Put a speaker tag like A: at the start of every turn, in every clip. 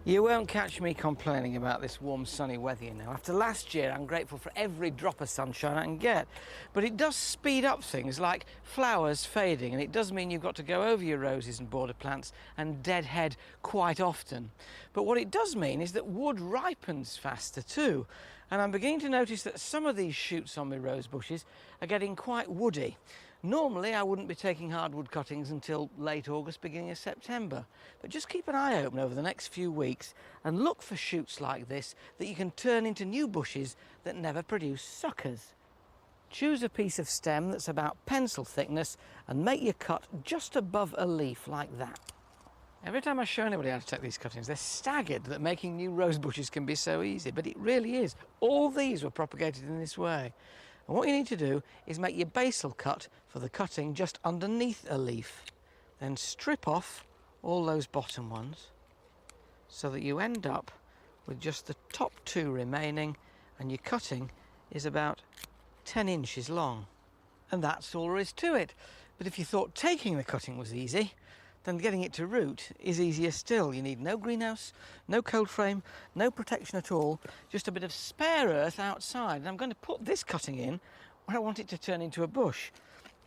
A: You won't catch me complaining about this warm, sunny weather, you know. After last year, I'm grateful for every drop of sunshine I can get. But it does speed up things like flowers fading, and it does mean you've got to go over your roses and border plants and deadhead quite often. But what it does mean is that wood ripens faster too. And I'm beginning to notice that some of these shoots on my rose bushes are getting quite woody. Normally, I wouldn't be taking hardwood cuttings until late August, beginning of September. But just keep an eye open over the next few weeks and look for shoots like this that you can turn into new bushes that never produce suckers. Choose a piece of stem that's about pencil thickness and make your cut just above a leaf like that. Every time I show anybody how to take these cuttings, they're staggered that making new rose bushes can be so easy, but it really is. All these were propagated in this way. And what you need to do is make your basal cut for the cutting just underneath a leaf. Then strip off all those bottom ones so that you end up with just the top two remaining, and your cutting is about 10 inches long. And that's all there is to it. But if you thought taking the cutting was easy, then getting it to root is easier still. You need no greenhouse, no cold frame, no protection at all, just a bit of spare earth outside. And I'm going to put this cutting in where I want it to turn into a bush.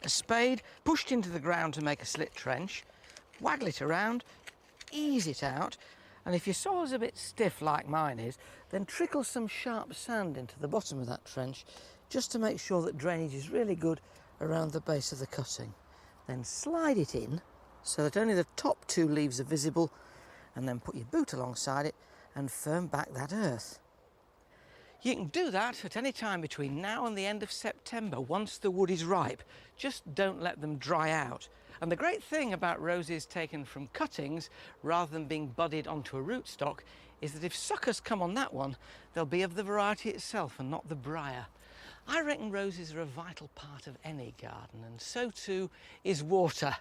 A: A spade pushed into the ground to make a slit trench, waggle it around, ease it out, and if your soil's a bit stiff like mine is, then trickle some sharp sand into the bottom of that trench just to make sure that drainage is really good around the base of the cutting. Then slide it in so that only the top two leaves are visible, and then put your boot alongside it and firm back that earth. You can do that at any time between now and the end of September once the wood is ripe. Just don't let them dry out. And the great thing about roses taken from cuttings rather than being budded onto a rootstock is that if suckers come on that one, they'll be of the variety itself and not the briar. I reckon roses are a vital part of any garden, and so too is water,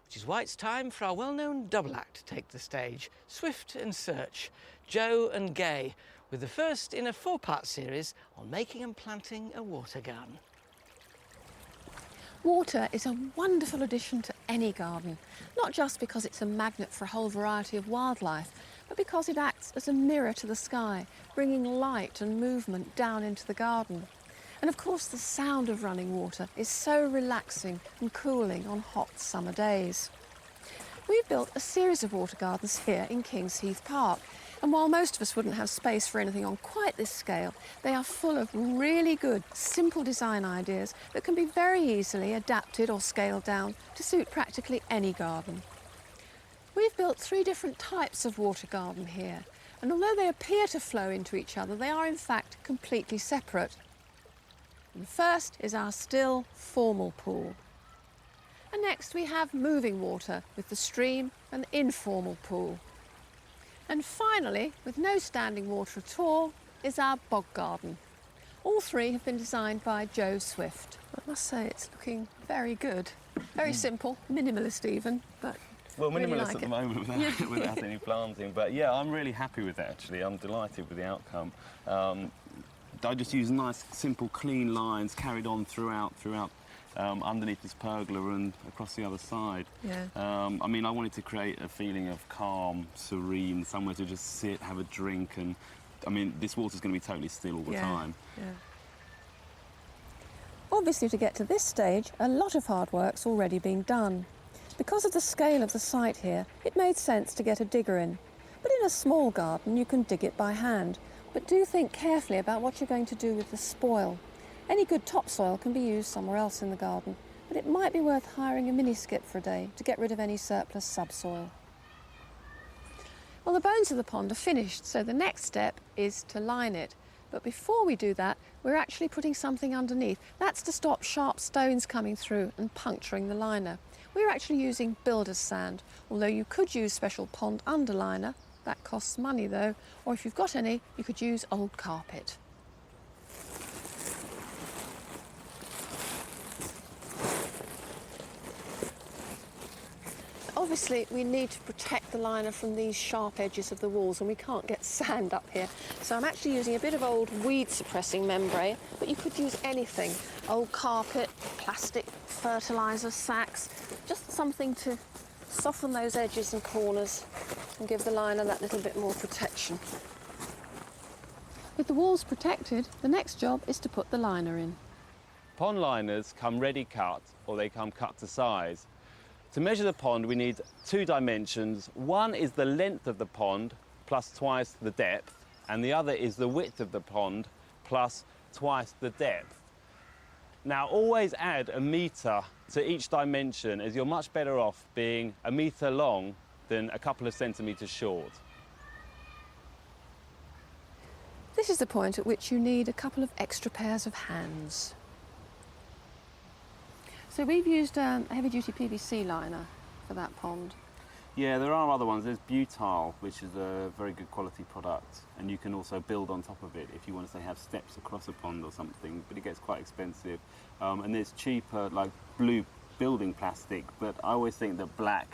A: which is why it's time for our well-known double act to take the stage. Swift and Search, Joe and Gay, with the first in a 4-part series on making and planting a water garden.
B: Water is a wonderful addition to any garden, not just because it's a magnet for a whole variety of wildlife, but because it acts as a mirror to the sky, bringing light and movement down into the garden. And of course, the sound of running water is so relaxing and cooling on hot summer days. We've built a series of water gardens here in Kings Heath Park, and while most of us wouldn't have space for anything on quite this scale, they are full of really good, simple design ideas that can be very easily adapted or scaled down to suit practically any garden. We've built 3 different types of water garden here, and although they appear to flow into each other, they are in fact completely separate. And first is our still, formal pool. And next we have moving water with the stream and the informal pool. And finally, with no standing water at all, is our bog garden. All 3 have been designed by Joe Swift. I must say it's looking very good. Very simple, minimalist even, but
C: well, minimalist
B: really like
C: at the moment without any planting. But yeah, I'm really happy with it actually. I'm delighted with the outcome. I just use nice, simple, clean lines carried on throughout underneath this pergola and across the other side.
B: Yeah.
C: I mean, I wanted to create a feeling of calm, serene, somewhere to just sit, have a drink, and I mean, this water's going to be totally still all the time.
B: Yeah. Obviously, to get to this stage, a lot of hard work's already been done. Because of the scale of the site here, it made sense to get a digger in. But in a small garden, you can dig it by hand. But do think carefully about what you're going to do with the spoil. Any good topsoil can be used somewhere else in the garden, but it might be worth hiring a mini skip for a day to get rid of any surplus subsoil. Well, the bones of the pond are finished, so the next step is to line it. But before we do that, we're actually putting something underneath. That's to stop sharp stones coming through and puncturing the liner. We're actually using builder's sand, although you could use special pond underliner. That costs money though, or if you've got any, you could use old carpet. Obviously, we need to protect the liner from these sharp edges of the walls, and we can't get sand up here. So I'm actually using a bit of old weed-suppressing membrane, but you could use anything. Old carpet, plastic fertiliser sacks, just something to Soften those edges and corners and give the liner that little bit more protection. With the walls protected, the next job is to put the liner in.
C: Pond liners come ready cut, or they come cut to size. To measure the pond, we need 2 dimensions. One is the length of the pond plus twice the depth, and the other is the width of the pond plus twice the depth. Now, always add a metre to each dimension, as you're much better off being a metre long than a couple of centimetres short.
B: This is the point at which you need a couple of extra pairs of hands. So we've used a heavy-duty PVC liner for that pond.
C: Yeah, there are other ones. There's butyl, which is a very good quality product, and you can also build on top of it if you want to, say, have steps across a pond or something, but it gets quite expensive. And there's cheaper, like blue building plastic, but I always think that black,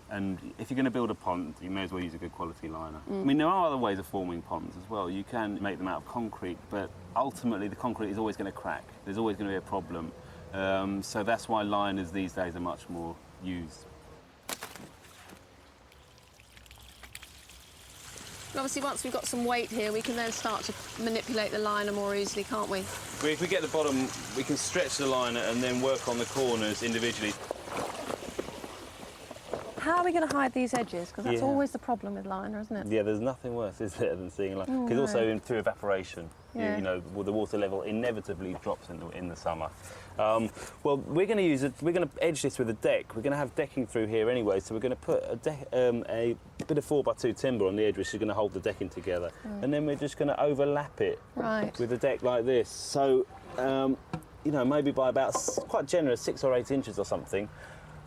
C: and if you're going to build a pond, you may as well use a good quality liner. I mean, there are other ways of forming ponds as well. You can make them out of concrete, but ultimately the concrete is always going to crack. There's always going to be a problem. So that's why liners these days are much more used.
B: And obviously, once we've got some weight here, we can then start to manipulate the liner more easily, can't we?
C: If we get the bottom, we can stretch the liner and then work on the corners individually.
B: How are we going to hide these edges? Because that's always the problem with liner, isn't it?
C: Yeah, there's nothing worse, is there, than seeing liner? Because also through evaporation, you know, the water level inevitably drops in the summer. Well, we're going to edge this with a deck. We're going to have decking through here anyway, so we're going to put a bit of 4x2 timber on the edge, which is going to hold the decking together, and then we're just going to overlap it with a deck like this. So, you know, maybe by about quite generous 6 or 8 inches or something.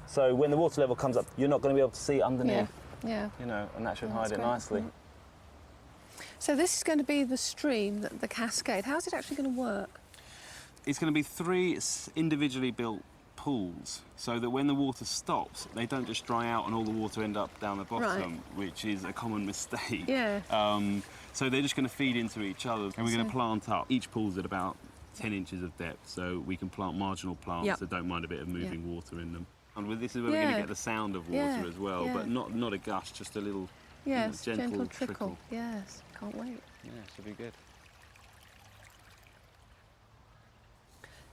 C: So when the water level comes up, you're not going to be able to see underneath.
B: Yeah.
C: You know, and that should hide it nicely.
B: So this is going to be the stream, the cascade. How's it actually going to work?
C: It's going to be 3 individually built pools, so that when the water stops, they don't just dry out and all the water end up down the bottom, which is a common mistake.
B: Yeah.
C: So they're just going to feed into each other, and we're going to plant up. Each pool's at about 10 inches of depth, so we can plant marginal plants that don't mind a bit of moving water in them. And this is where we're going to get the sound of water as well, but not a gush, just a little gentle trickle.
B: Yes, can't wait.
C: Yeah, should be good.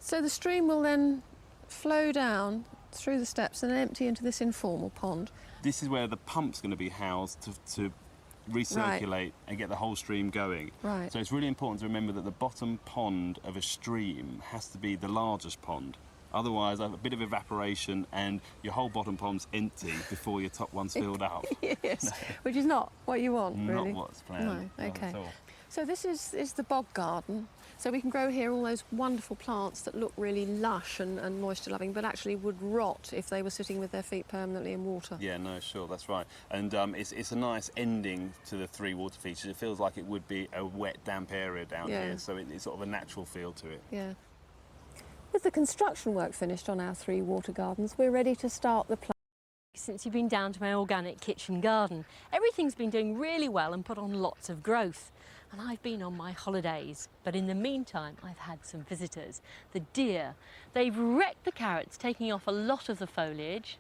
B: So the stream will then flow down through the steps and empty into this informal pond.
C: This is where the pump's going to be housed to recirculate and get the whole stream going.
B: Right.
C: So it's really important to remember that the bottom pond of a stream has to be the largest pond. Otherwise, a bit of evaporation and your whole bottom pond's empty before your top one's filled up.
B: Yes, which is not what you want, really.
C: Not what's planned.
B: No, okay.
C: Not at all.
B: So this is the bog garden. So we can grow here all those wonderful plants that look really lush and moisture-loving, but actually would rot if they were sitting with their feet permanently in water.
C: Yeah, no, sure, that's right. And it's a nice ending to the 3 water features. It feels like it would be a wet, damp area down here, so it's sort of a natural feel to it.
B: Yeah. With the construction work finished on our 3 water gardens, we're ready to start the plant.
D: Since you've been down to my organic kitchen garden, everything's been doing really well and put on lots of growth. And I've been on my holidays, but in the meantime I've had some visitors. The deer. They've wrecked the carrots, taking off a lot of the foliage.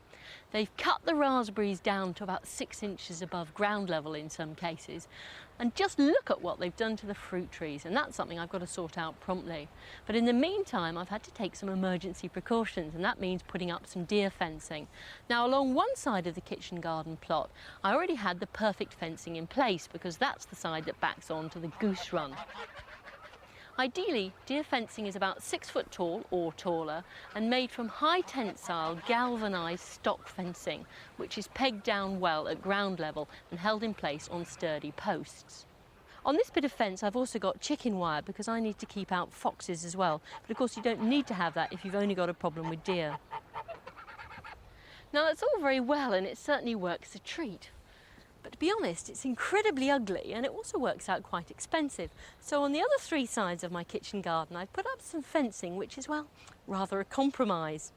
D: They've cut the raspberries down to about 6 inches above ground level in some cases. And just look at what they've done to the fruit trees, and that's something I've got to sort out promptly. But in the meantime, I've had to take some emergency precautions, and that means putting up some deer fencing. Now, along one side of the kitchen garden plot, I already had the perfect fencing in place because that's the side that backs on to the goose run. Ideally, deer fencing is about 6 foot tall or taller and made from high tensile galvanised stock fencing, which is pegged down well at ground level and held in place on sturdy posts. On this bit of fence I've also got chicken wire because I need to keep out foxes as well, but of course you don't need to have that if you've only got a problem with deer. Now that's all very well and it certainly works a treat. But to be honest, it's incredibly ugly and it also works out quite expensive. So on the other 3 sides of my kitchen garden, I've put up some fencing, which is, well, rather a compromise.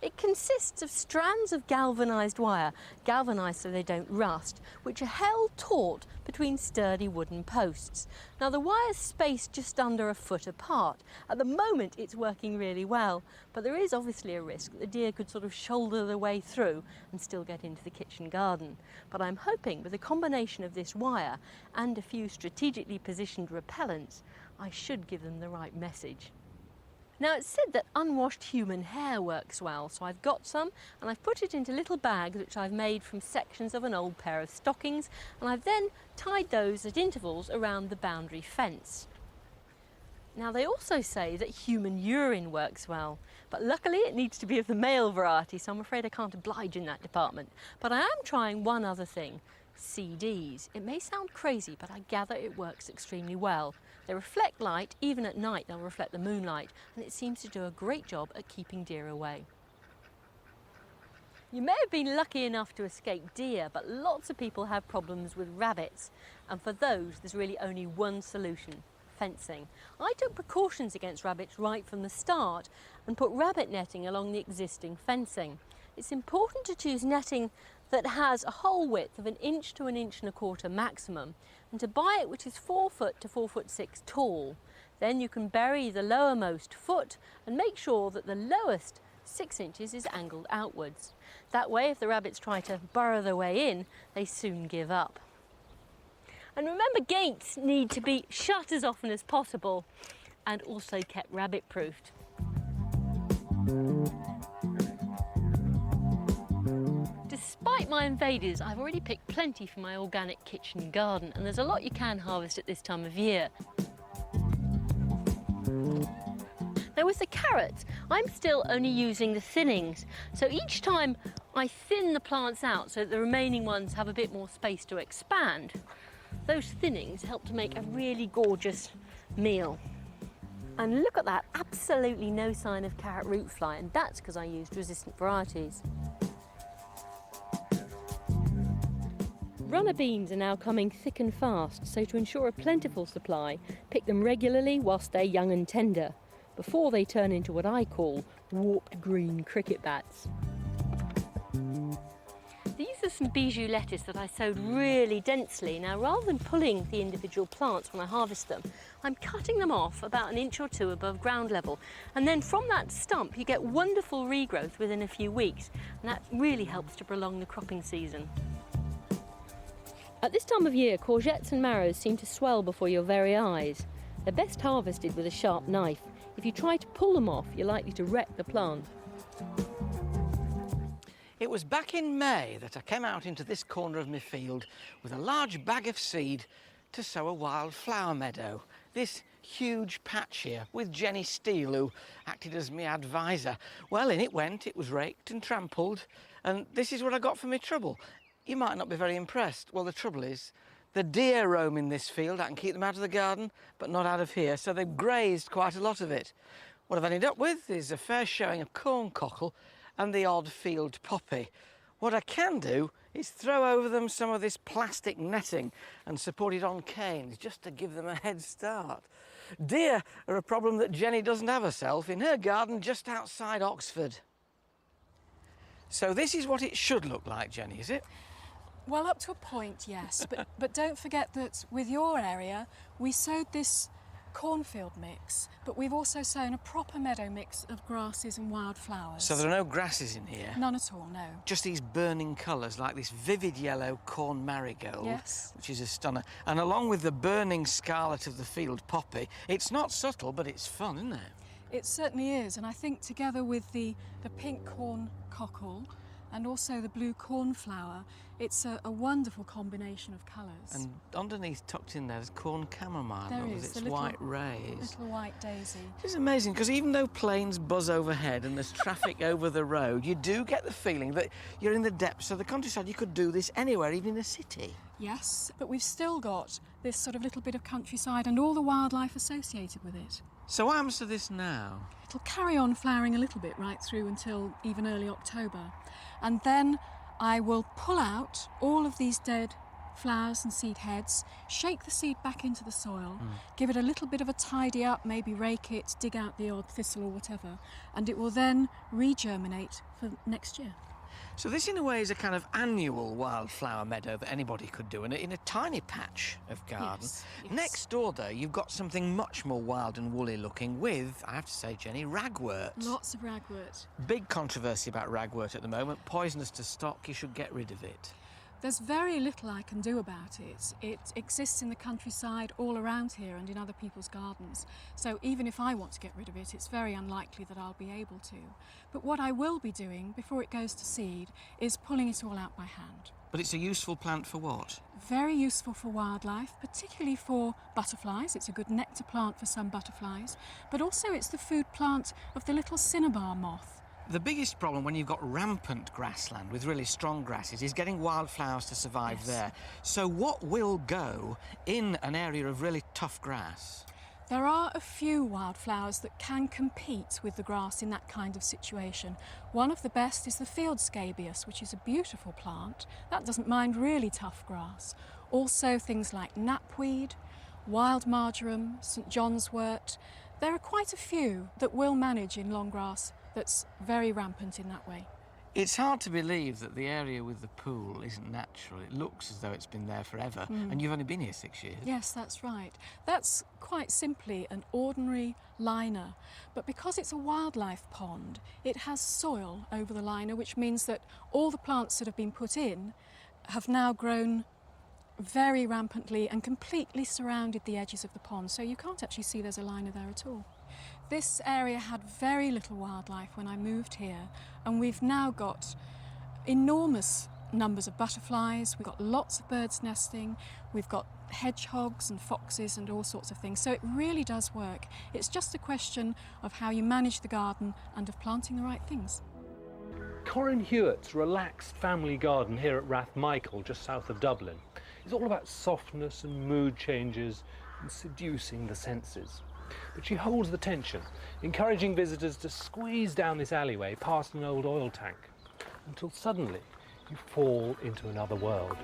D: It consists of strands of galvanised wire, galvanised so they don't rust, which are held taut between sturdy wooden posts. Now the wire's spaced just under a foot apart. At the moment it's working really well, but there is obviously a risk that the deer could sort of shoulder their way through and still get into the kitchen garden. But I'm hoping with a combination of this wire and a few strategically positioned repellents, I should give them the right message. Now it's said that unwashed human hair works well, so I've got some and I've put it into little bags which I've made from sections of an old pair of stockings, and I've then tied those at intervals around the boundary fence. Now they also say that human urine works well, but luckily it needs to be of the male variety, so I'm afraid I can't oblige in that department. But I am trying one other thing, CDs. It may sound crazy, but I gather it works extremely well. They reflect light, even at night they'll reflect the moonlight, and it seems to do a great job at keeping deer away. You may have been lucky enough to escape deer, but lots of people have problems with rabbits, and for those there's really only one solution: fencing. I took precautions against rabbits right from the start and put rabbit netting along the existing fencing. It's important to choose netting that has a hole width of 1 inch to 1.25 inches maximum, and to buy it which is 4 foot to 4'6" tall. Then you can bury the lowermost foot and make sure that the lowest 6 inches is angled outwards. That way, if the rabbits try to burrow their way in, they soon give up. And remember, gates need to be shut as often as possible and also kept rabbit-proofed. Despite my invaders, I've already picked plenty for my organic kitchen garden, and there's a lot you can harvest at this time of year. Now with the carrots, I'm still only using the thinnings, so each time I thin the plants out so that the remaining ones have a bit more space to expand, those thinnings help to make a really gorgeous meal. And look at that, absolutely no sign of carrot root fly, and that's because I used resistant varieties. Runner beans are now coming thick and fast, so to ensure a plentiful supply, pick them regularly whilst they're young and tender, before they turn into what I call warped green cricket bats. These are some bijou lettuce that I sowed really densely. Now, rather than pulling the individual plants when I harvest them, I'm cutting them off about 1 inch or 2 above ground level. And then from that stump, you get wonderful regrowth within a few weeks, and that really helps to prolong the cropping season. At this time of year, courgettes and marrows seem to swell before your very eyes. They're best harvested with a sharp knife. If you try to pull them off, you're likely to wreck the plant.
A: It was back in May that I came out into this corner of my field with a large bag of seed to sow a wildflower meadow. This huge patch here with Jenny Steele, who acted as my advisor. Well, in it went, it was raked and trampled, and this is what I got for my trouble. You might not be very impressed. Well, the trouble is, the deer roam in this field. I can keep them out of the garden, but not out of here, so they've grazed quite a lot of it. What I've ended up with is a fair showing of corn cockle and the odd field poppy. What I can do is throw over them some of this plastic netting and support it on canes, just to give them a head start. Deer are a problem that Jenny doesn't have herself in her garden just outside Oxford. So this is what it should look like, Jenny, is it?
E: Well, up to a point, yes, but don't forget that with your area, we sowed this cornfield mix, but we've also sown a proper meadow mix of grasses and wildflowers.
A: So there are no grasses in here?
E: None at all, no.
A: Just these burning colours, like this vivid yellow corn marigold,
E: yes,
A: which is a stunner. And along with the burning scarlet of the field poppy, it's not subtle, but it's fun, isn't it?
E: It certainly is, and I think together with the pink corn cockle and also the blue cornflower, it's a wonderful combination of colours.
A: And underneath, tucked in there, there's corn chamomile
E: there
A: with
E: is,
A: its
E: the little,
A: white rays.
E: Little white daisy.
A: It's amazing, because even though planes buzz overhead and there's traffic over the road, you do get the feeling that you're in the depths of the countryside. You could do this anywhere, even in a city.
E: Yes, but we've still got this sort of little bit of countryside and all the wildlife associated with it.
A: So what happens to this now?
E: It'll carry on flowering a little bit right through until even early October. And then I will pull out all of these dead flowers and seed heads, shake the seed back into the soil, give it a little bit of a tidy up, maybe rake it, dig out the odd thistle or whatever, and it will then regerminate for next year.
A: So this, in a way, is a kind of annual wildflower meadow that anybody could do in a tiny patch of garden.
E: Yes, yes.
A: Next door, though, you've got something much more wild and woolly looking with, I have to say, Jenny, ragwort.
E: Lots of ragwort.
A: Big controversy about ragwort at the moment. Poisonous to stock, you should get rid of it.
E: There's very little I can do about it. It exists in the countryside all around here and in other people's gardens. So even if I want to get rid of it, it's very unlikely that I'll be able to. But what I will be doing before it goes to seed is pulling it all out by hand.
A: But it's a useful plant for what?
E: Very useful for wildlife, particularly for butterflies. It's a good nectar plant for some butterflies, but also it's the food plant of the little cinnabar moth.
A: The biggest problem when you've got rampant grassland with really strong grasses is getting wildflowers to survive
E: Yes.
A: there. So what will go in an area of really tough grass?
E: There are a few wildflowers that can compete with the grass in that kind of situation. One of the best is the field scabious, which is a beautiful plant. That doesn't mind really tough grass. Also things like knapweed, wild marjoram, St John's wort. There are quite a few that will manage in long grass that's very rampant in that way.
A: It's hard to believe that the area with the pool isn't natural. It looks as though it's been there forever, and you've only been here 6 years.
E: Yes, that's right. That's quite simply an ordinary liner, but because it's a wildlife pond, it has soil over the liner, which means that all the plants that have been put in have now grown very rampantly and completely surrounded the edges of the pond, so you can't actually see there's a liner there at all. This area had very little wildlife when I moved here, and we've now got enormous numbers of butterflies, we've got lots of birds nesting, we've got hedgehogs and foxes and all sorts of things, so it really does work. It's just a question of how you manage the garden and of planting the right things.
F: Corinne Hewat's relaxed family garden here at Rathmichael, just south of Dublin, is all about softness and mood changes and seducing the senses. But she holds the tension, encouraging visitors to squeeze down this alleyway past an old oil tank, until suddenly you fall into another world.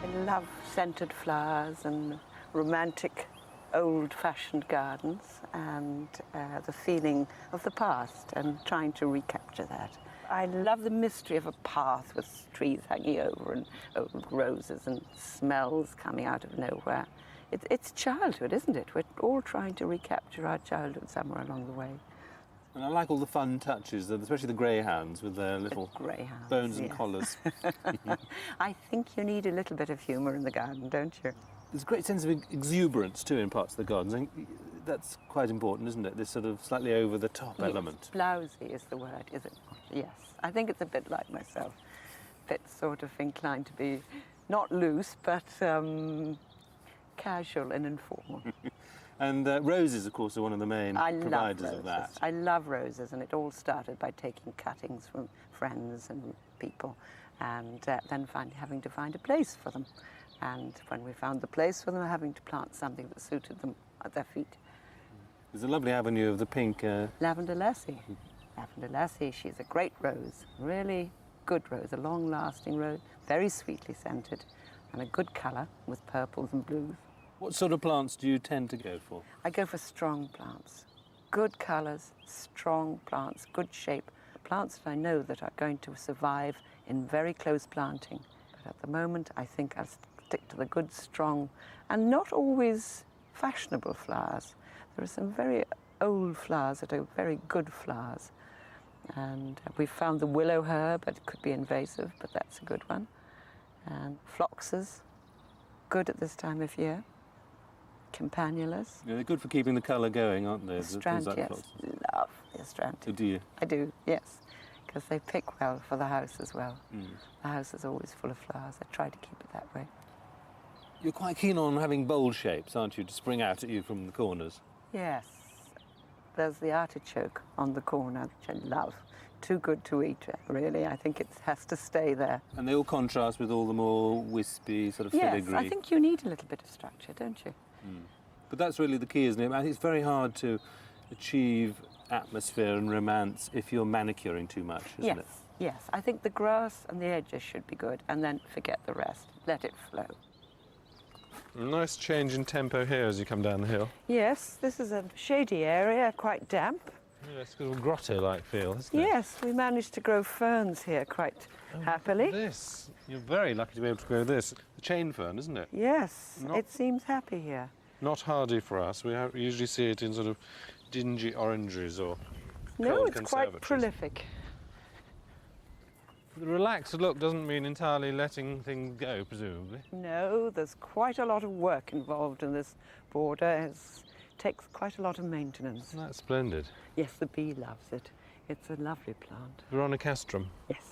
G: I love scented flowers and romantic old-fashioned gardens and the feeling of the past and trying to recapture that. I love the mystery of a path with trees hanging over and old roses and smells coming out of nowhere. It's childhood, isn't it? We're all trying to recapture our childhood somewhere along the way.
C: And I like all the fun touches, especially the greyhounds with their little
G: Greyhounds,
C: bones and
G: yes.
C: collars.
G: I think you need a little bit of humour in the garden, don't you?
C: There's a great sense of exuberance too in parts of the gardens. I think that's quite important, isn't it? This sort of slightly over-the-top element.
G: Blousy is the word, is it not? Yes. I think it's a bit like myself. A bit sort of inclined to be not loose, but casual and informal.
C: And roses, of course, are one of the main providers of that.
G: I love roses, and it all started by taking cuttings from friends and people, and then having to find a place for them. And when we found the place for them, having to plant something that suited them at their feet.
C: There's a lovely avenue of the pink...
G: Lavender Lacey. Lavender Lacey, she's a great rose, really good rose, a long-lasting rose, very sweetly scented, and a good colour with purples and blues.
C: What sort of plants do you tend to go for?
G: I go for strong plants, good colours, strong plants, good shape, plants that I know that are going to survive in very close planting. But at the moment, I think I'll stick to the good, strong, and not always fashionable flowers. There are some very old flowers that are very good flowers. And we found the willow herb, but it could be invasive, but that's a good one. And phloxes, good at this time of year. Campanulas.
C: Yeah, they're good for keeping the colour going, aren't they?
G: Astrantias, love the astrantias.
C: Oh, do you?
G: I do, yes, because they pick well for the house as well. The house is always full of flowers. I try to keep it that way.
C: You're quite keen on having bold shapes, aren't you, to spring out at you from the corners?
G: Yes. There's the artichoke on the corner, which I love. too good to eat, really. I think it has to stay there.
F: And they all contrast with all the more wispy, sort of filigree.
G: Yes, I think you need a little bit of structure, don't you?
F: But that's really the key, isn't it? I think it's very hard to achieve atmosphere and romance if you're manicuring too much, isn't it?
G: Yes. I think the grass and the edges should be good, and then forget the rest. Let it flow.
F: A nice change in tempo here as you come down the hill.
G: Yes, this is a shady area, quite damp.
F: Yeah, it's got a grotto-like feel, isn't it?
G: Yes, we managed to grow ferns here quite happily.
F: This, you're very lucky to be able to grow this. The chain fern, isn't it?
G: Yes,
F: Not-
G: it seems happy here.
F: Not hardy for us. We usually see it in sort of dingy oranges or
G: No,
F: cold
G: it's quite
F: conservatories.
G: prolific.
F: The relaxed look doesn't mean entirely letting things go, presumably.
G: No, there's quite a lot of work involved in this border. It takes quite a lot of maintenance.
F: That's splendid.
G: Yes, the bee loves it. It's a lovely plant.
F: Veronicastrum.
G: Yes.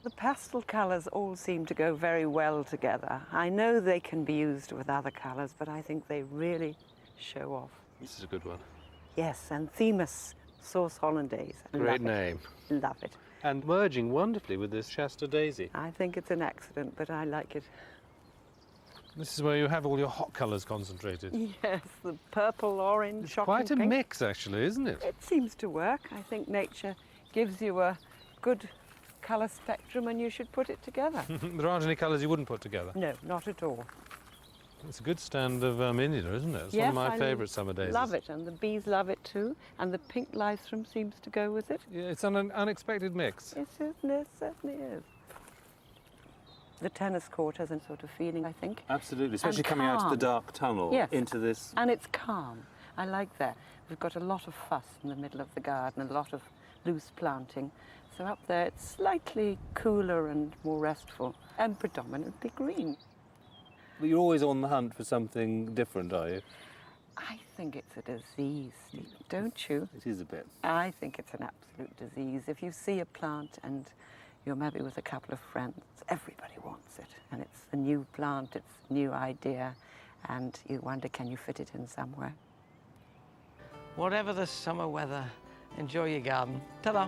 G: The pastel colours all seem to go very well together. I know they can be used with other colours, but I think they really show off.
F: This is a good one.
G: Yes, and Themis Sauce Hollandaise.
F: Great
G: Love it.
F: name.
G: Love it.
F: And merging wonderfully with this Shasta daisy.
G: I think it's an accident, but I like it.
F: This is where you have all your hot colours concentrated.
G: Yes, the purple, orange,
F: It's
G: shocking
F: quite a
G: pink.
F: mix, actually, isn't it?
G: It seems to work. I think nature gives you a good colour spectrum and you should put it together.
F: There aren't any colours you wouldn't put together.
G: No, not at all.
F: It's a good stand of Inula, isn't it? It's
G: Yes,
F: one of my
G: I
F: favourite summer days.
G: Love it, and the bees love it too, and the pink lythrum seems to go with it.
F: Yeah, it's an unexpected mix.
G: It certainly is. The tennis court has a sort of feeling, I think.
F: Absolutely, especially
G: And
F: coming out of the
G: calm.
F: dark tunnel
G: Yes.
F: into this.
G: And it's calm. I like that. We've got a lot of fuss in the middle of the garden, a lot of loose planting. So up there it's slightly cooler and more restful, and predominantly green.
F: But you're always on the hunt for something different, are you?
G: I think it's a disease, Stephen, don't you?
F: It is a bit.
G: I think it's an absolute disease. If you see a plant and you're maybe with a couple of friends, everybody wants it. And it's a new plant, it's a new idea, and you wonder, can you fit it in somewhere?
A: Whatever the summer weather, enjoy your garden. Ta-da!